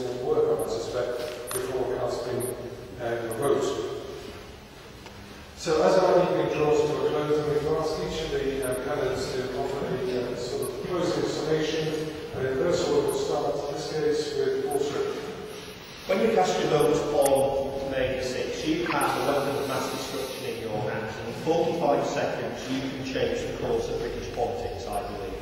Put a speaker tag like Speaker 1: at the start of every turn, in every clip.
Speaker 1: more work on, I suspect, before casting a vote. So as our evening draws to a close, I'm going to ask each of the candidates to offer a sort of closing summation. And in first order, we'll start in this case with Paul Strick.
Speaker 2: When you cast your vote on May the 6th, you have a weapon of mass destruction in your hands, and in 45 seconds you can change the course of British politics, I believe.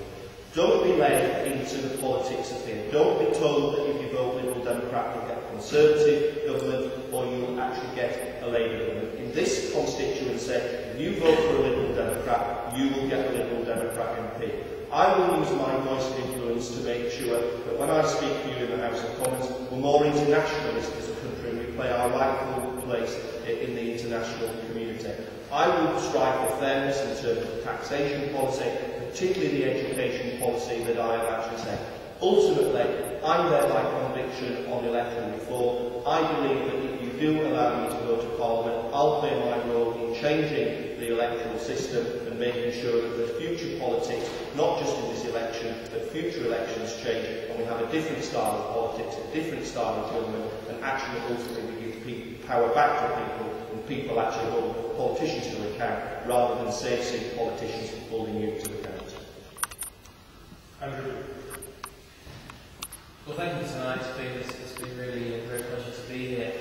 Speaker 2: Don't be led into the politics of fear. Don't be told that if you vote Liberal Democrat you'll get a Conservative government or you will actually get a Labour government. In this constituency, if you vote for a Liberal Democrat, you will get a Liberal Democrat MP. I will use my voice of influence to make sure that when I speak to you in the House of Commons, we're more internationalist as a country and we play our rightful place in the international community. I will strive for fairness in terms of taxation policy, particularly the education policy that I have actually said. Ultimately, I'm there by conviction on electoral reform. I believe that if you do allow me to go to Parliament, I'll play my role in changing the electoral system and making sure that the future politics, not just in this election, but future elections change and we have a different style of politics, a different style of government, and actually ultimately we give power back to people and people actually hold politicians to account rather than save politicians for holding you to account.
Speaker 1: Andrew.
Speaker 3: Well, thank you tonight. It's been really a great pleasure to be here.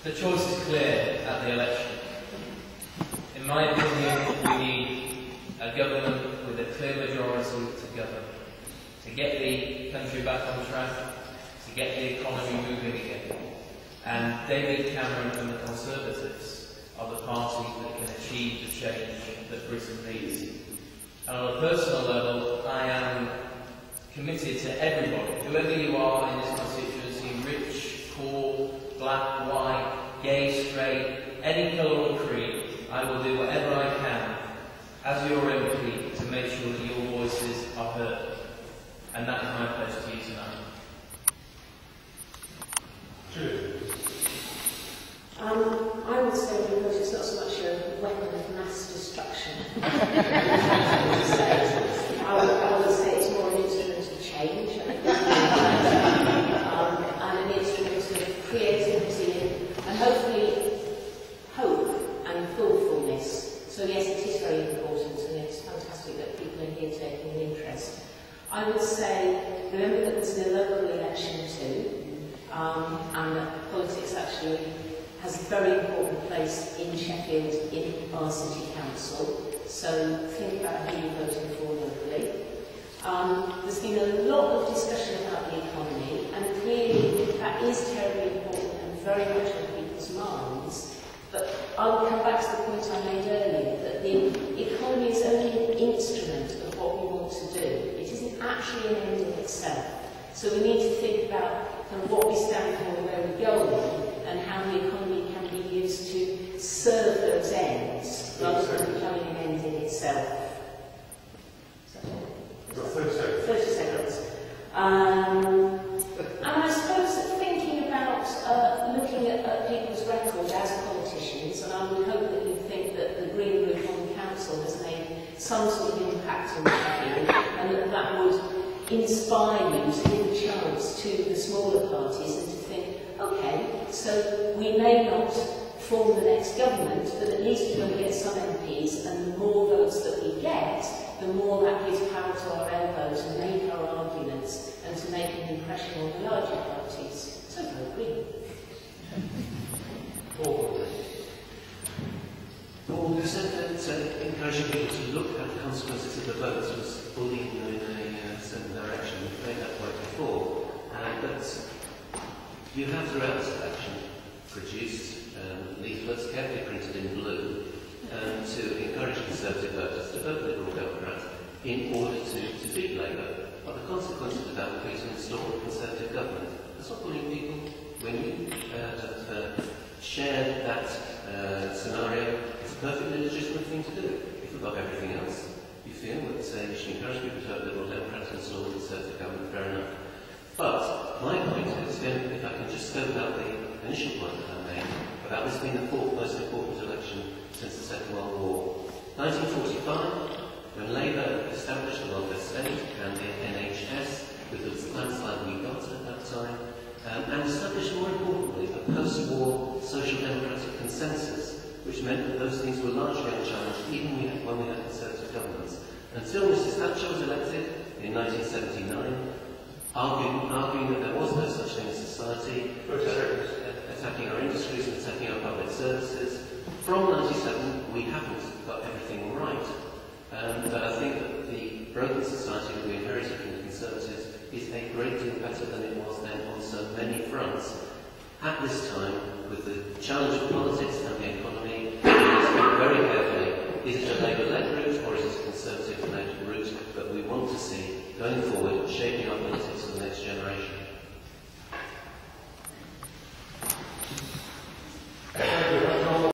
Speaker 3: The choice is clear at the election. In my opinion, we need a government with a clear majority to govern, to get the country back on track, to get the economy moving again. And David Cameron and the Conservatives are the party that can achieve the change that Britain needs. And on a personal level, I am committed to everybody, whoever you are in this constituency, rich, poor, black, white, gay, straight, any colour or creed, I will do whatever I can as your MP to make sure that your voices are heard. And that is my pledge to you tonight.
Speaker 1: Julie.
Speaker 4: I would say because it's not so much a weapon of mass destruction. I would say it's more an instrument of change, and an instrument of creativity and hopefully hope and thoughtfulness. So yes, it is very important and it's fantastic that people are here taking an interest. I would say, remember that there's a local election too, and that politics actually has a very important place in Sheffield in our city council. So think about who you're voting for locally. There's been a lot of discussion about the economy, and clearly that is terribly important and very much on people's minds. But I'll come back to the point I made earlier, that the economy is only an instrument of what we want to do. It isn't actually an end in itself. So we need to think about kind of what we stand for and where we're going, and how the economy can be used to serve those ends, rather than becoming an end in itself.
Speaker 1: You've got 30 seconds.
Speaker 4: 30 seconds. And I suppose that thinking about looking at people's record as politicians, and I would hope that you think that the Green Group on the Council has made some sort of impact on Sheffield, and that would inspire you to give a chance to the smaller parties and to think, okay, so we may not form the next government, but at least we're going to get some MPs, and the more votes that we get, the more that gives power to our elbows and make our arguments and to make an impression on the larger parties. So vote Green.
Speaker 5: Well, you said that encouraging people to look at the consequences of the votes was bullying them in a certain direction. We've made that point before. But you have throughout this election produced leaflets carefully printed in blue to encourage Conservative voters to vote Liberal Democrat in order to defeat Labour. But the consequences of that would be to install a Conservative government. That's not bullying people. When you have shared that scenario, it's a perfectly legitimate thing to do. If above everything else, you feel that you should encourage people to vote Liberal Democrat and install a Conservative government, fair enough. But my point is, if I can just scope out the initial point that I made, about this being the fourth most important election since the Second World War. 1945, when Labour established the welfare state and the NHS with the landslide we got, social democratic consensus, which meant that those things were largely unchallenged even when we had Conservative governments. Until Mrs Thatcher was elected in 1979, arguing that there was no such thing as society, attacking our industries and attacking our public services. From 97, we haven't got everything right. But I think that the broken society that we inherited from the Conservatives is a great deal better than it was then on so many fronts. At this time, with the challenge of politics and the economy, we need to be very careful